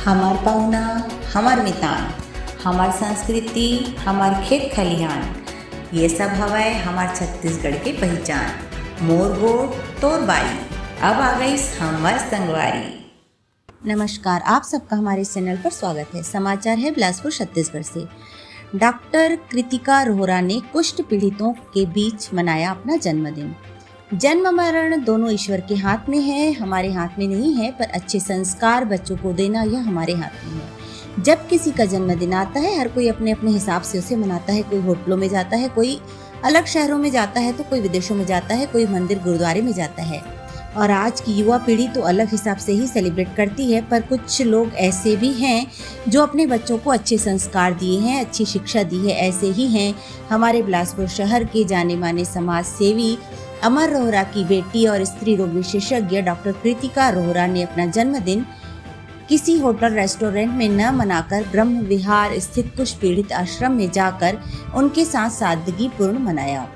हमार पहुना, हमार मितान, हमार संस्कृति, हमार खेत खलिहान, ये सब हवाए हमार छत्तीसगढ़ के पहचान। मोर गोड़ तोर बाई, अब आ गई हमार संगवारी। नमस्कार, आप सबका हमारे चैनल पर स्वागत है। समाचार है बिलासपुर छत्तीसगढ़ से। डॉक्टर कृतिका रोहरा ने कुष्ठ पीड़ितों के बीच मनाया अपना जन्मदिन। जन्म मरण दोनों ईश्वर के हाथ में है, हमारे हाथ में नहीं है, पर अच्छे संस्कार बच्चों को देना यह हमारे हाथ में है। जब किसी का जन्मदिन आता है, हर कोई अपने अपने हिसाब से उसे मनाता है। कोई होटलों में जाता है, कोई अलग शहरों में जाता है, तो कोई विदेशों में जाता है, कोई मंदिर गुरुद्वारे में जाता है। और आज की युवा पीढ़ी तो अलग हिसाब से ही सेलिब्रेट करती है, पर कुछ लोग ऐसे भी हैं जो अपने बच्चों को अच्छे संस्कार दिए हैं, अच्छी शिक्षा दी है। ऐसे ही हैं हमारे बिलासपुर शहर के जाने माने समाज सेवी अमर रोहरा की बेटी और स्त्री रोग विशेषज्ञ डॉक्टर कृतिका रोहरा ने अपना जन्मदिन किसी होटल रेस्टोरेंट में न मनाकर ब्रह्म विहार स्थित कुष्ठ पीड़ित आश्रम में जाकर उनके साथ सादगीपूर्ण मनाया।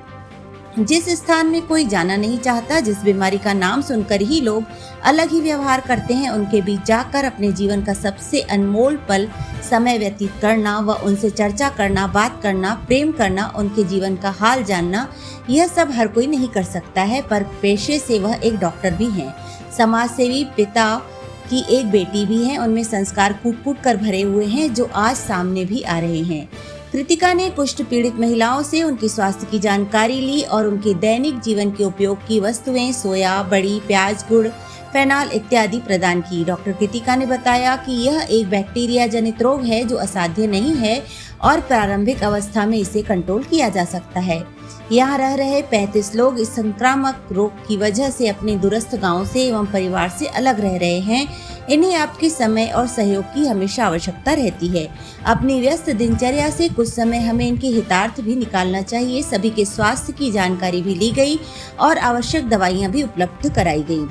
जिस स्थान में कोई जाना नहीं चाहता, जिस बीमारी का नाम सुनकर ही लोग अलग ही व्यवहार करते हैं, उनके बीच जाकर अपने जीवन का सबसे अनमोल पल समय व्यतीत करना व उनसे चर्चा करना, बात करना, प्रेम करना, उनके जीवन का हाल जानना, यह सब हर कोई नहीं कर सकता है। पर पेशे से वह एक डॉक्टर भी हैं, समाज सेवी, पिता की एक बेटी भी हैं। उनमें संस्कार कूट कूट कर भरे हुए हैं जो आज सामने भी आ रहे हैं। कृतिका ने कुष्ठ पीड़ित महिलाओं से उनके स्वास्थ्य की जानकारी ली और उनके दैनिक जीवन के उपयोग की वस्तुएं सोया, बड़ी, प्याज, गुड़, फेनॉल इत्यादि प्रदान की। डॉक्टर कृतिका ने बताया कि यह एक बैक्टीरिया जनित रोग है जो असाध्य नहीं है और प्रारंभिक अवस्था में इसे कंट्रोल किया जा सकता है। यहाँ रह रहे 35 लोग इस संक्रामक रोग की वजह से अपने दूरस्थ गांव से एवं परिवार से अलग रह रहे हैं। इन्हें आपके समय और सहयोग की हमेशा आवश्यकता रहती है। अपनी व्यस्त दिनचर्या से कुछ समय हमें इनके हितार्थ भी निकालना चाहिए। सभी के स्वास्थ्य की जानकारी भी ली गई और आवश्यक दवाइयां भी उपलब्ध कराई गई।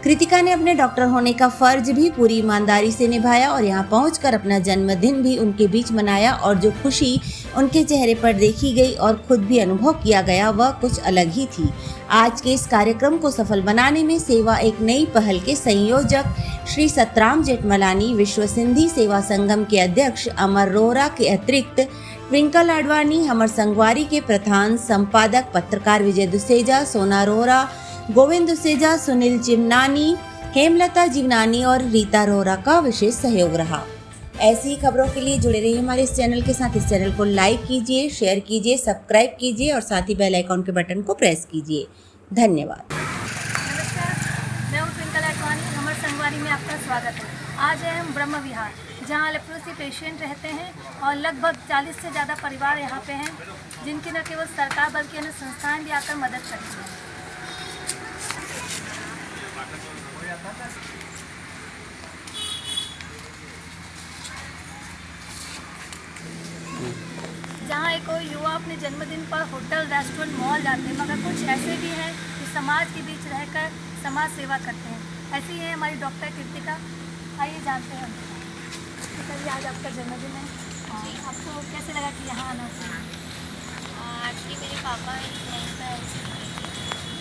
कृतिका ने अपने डॉक्टर होने का फर्ज भी पूरी ईमानदारी से निभाया और यहाँ पहुंचकर अपना जन्मदिन भी उनके बीच मनाया और जो खुशी उनके चेहरे पर देखी गई और खुद भी अनुभव किया गया, वह कुछ अलग ही थी। आज के इस कार्यक्रम को सफल बनाने में सेवा एक नई पहल के संयोजक श्री सतराम जेठमलानी, विश्व सिंधी सेवा संगम के अध्यक्ष अमर रोहरा के अतिरिक्त ट्विंकल आडवाणी, हमर संगवारी के प्रधान संपादक पत्रकार विजय दुसेजा, सोना रोहरा, गोविंद दुसेजा, सुनील चिमनानी, हेमलता जीवनानी और रीता रोहरा का विशेष सहयोग रहा। ऐसी ही खबरों के लिए जुड़े रहिए हमारे इस चैनल के साथ। इस चैनल को लाइक कीजिए, शेयर कीजिए, सब्सक्राइब कीजिए और साथ ही बेल आइकॉन के बटन को प्रेस कीजिए। धन्यवाद। नमस्कार, मैं हूँ ट्विंकल आडवाणी, हमर संगवारी में आपका स्वागत है। आज है हम ब्रह्म विहार, जहाँ लेप्रोसी पेशेंट रहते हैं और लगभग 40 से ज़्यादा परिवार यहाँ पे हैं, जिनकी न केवल सरकार बल्कि अन्य संस्थाएं भी आकर मदद करती हैं। जहाँ एक और युवा अपने जन्मदिन पर होटल, रेस्टोरेंट, मॉल जाते हैं, मगर कुछ ऐसे भी हैं जो समाज के बीच रहकर समाज सेवा करते हैं। ऐसी ही है हमारी डॉक्टर कृतिका। आइए जानते हैं तो कभी आज आपका जन्मदिन है, आपको कैसे लगा कि यहाँ आना चाहिए? एक्चुअली मेरे पापा एक नहीं था ऐसे हुई थी,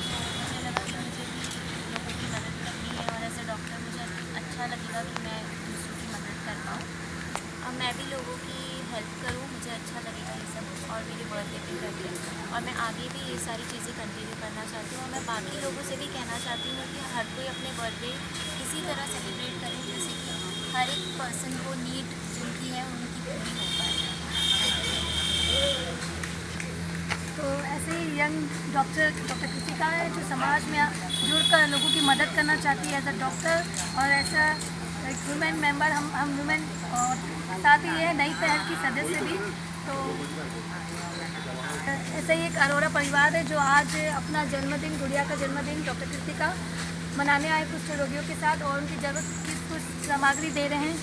तो मुझे लगा कि मुझे भी लोगों की मदद करनी है और एज ए डॉक्टर मुझे अच्छा लगेगा कि मैं दूसरों की मदद कर पाऊँ और मैं भी लोगों की हेल्प करूँ, मुझे अच्छा लगेगा ये सब। और मेरे बर्थडे पे करके और मैं आगे भी ये सारी चीज़ें कंटिन्यू करना चाहती हूँ और मैं बाकी लोगों से भी कहना चाहती हूँ कि हर कोई अपने बर्थडे इसी तरह सेलिब्रेट करें जैसे कि हर एक पर्सन को नीड जिनकी है उनकी पूरी हो पाए। तो ऐसे ही यंग डॉक्टर कृतिका है जो समाज में जुड़कर लोगों की मदद करना चाहती है एज अ डॉक्टर और ऐसा एक वुमेन मेंबर। हम वुमेन और साथ ही ये नई पहल की सदस्य भी। तो ऐसे ही एक अरोरा परिवार है जो आज अपना जन्मदिन, गुड़िया का जन्मदिन डॉक्टर कृतिका मनाने आए कुछ रोगियों के साथ और उनकी ज़रूरत की कुछ सामग्री दे रहे हैं।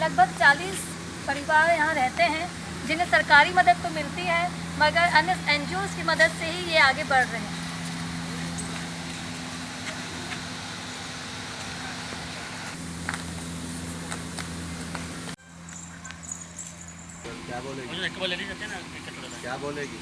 लगभग 40 परिवार यहाँ रहते हैं जिन्हें सरकारी मदद तो मिलती है, मगर अन्य NGOs की मदद से ही ये आगे बढ़ रहे हैं। क्या बोलेगी? क्या बोलेगी?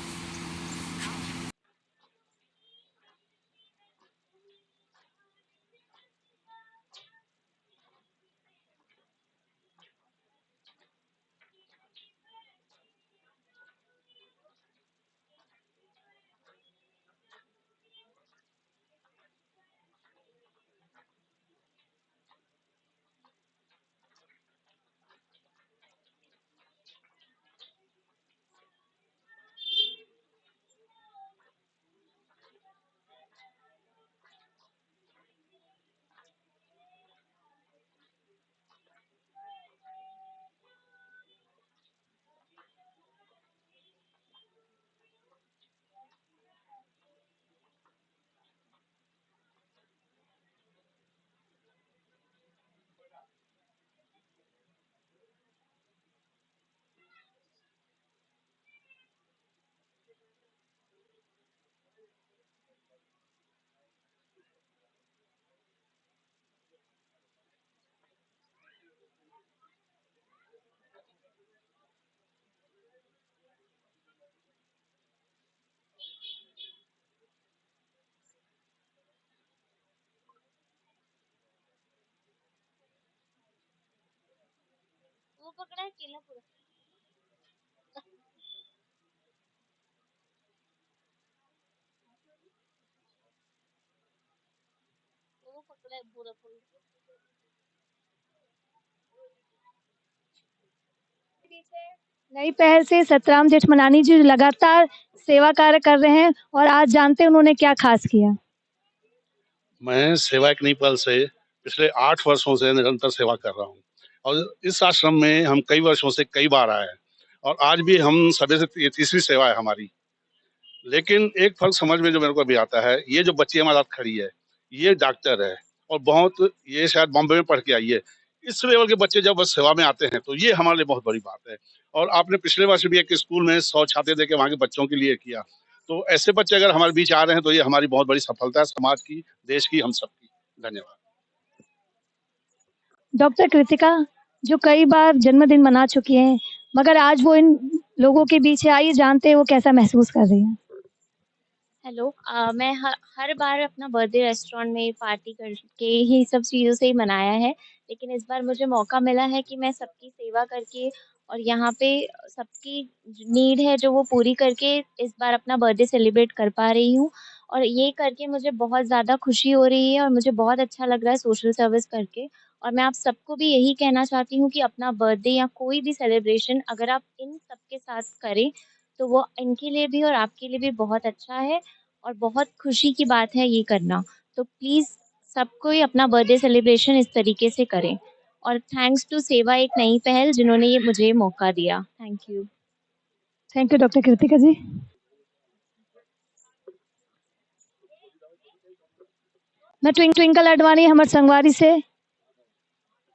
वो पकड़ा है केला पूरा। वो पकड़ा है पूरा पूरा। नई पहल से सतराम जेठमलानी जी लगातार सेवा कार्य कर रहे हैं और आज जानते हैं उन्होंने क्या खास किया। मैं सेवा एक नई पहल से पिछले 8 वर्षों से निरंतर सेवा कर रहा हूँ और इस आश्रम में हम कई वर्षों से कई बार आए हैं और आज भी हम सभी से ये तीसरी सेवा है हमारी। लेकिन एक फर्क समझ में जो मेरे को अभी आता है, ये जो बच्ची हमारे साथ खड़ी है, ये डॉक्टर है और बहुत ये शायद बॉम्बे में पढ़ के आई है। इस लेवल के बच्चे जब बस सेवा में आते हैं तो ये हमारे लिए बहुत बड़ी बात है। और आपने पिछले वर्ष भी एक स्कूल में 100 छाते देके वहाँ के बच्चों के लिए किया। तो ऐसे बच्चे अगर हमारे बीच आ रहे हैं तो ये हमारी बहुत बड़ी सफलता है, समाज की, देश की, हम सबकी। धन्यवाद। डॉक्टर कृतिका जो कई बार जन्मदिन मना चुकी हैं, मगर आज वो इन लोगों के बीच है, आइए जानते हैं वो कैसा महसूस कर रही हैं। हेलो, मैं हर बार अपना बर्थडे रेस्टोरेंट में पार्टी करके ही सब चीज़ों से ही मनाया है, लेकिन इस बार मुझे मौका मिला है कि मैं सबकी सेवा करके और यहाँ पे सबकी नीड है जो वो पूरी करके इस बार अपना बर्थडे सेलिब्रेट कर पा रही हूँ और ये करके मुझे बहुत ज़्यादा खुशी हो रही है और मुझे बहुत अच्छा लग रहा है सोशल सर्विस करके। और मैं आप सबको भी यही कहना चाहती हूँ कि अपना बर्थडे या कोई भी सेलिब्रेशन अगर आप इन सबके साथ करें, तो वो इनके लिए भी और आपके लिए भी बहुत अच्छा है और बहुत खुशी की बात है ये करना। तो प्लीज़ सब कोई अपना बर्थडे सेलिब्रेशन इस तरीके से करें और थैंक्स टू सेवा एक नई पहल जिन्होंने ये मुझे मौका दिया। Thank you. Thank you doctor Kritika ji. मैं ट्विंकल अडवाणी हमर संगवारी से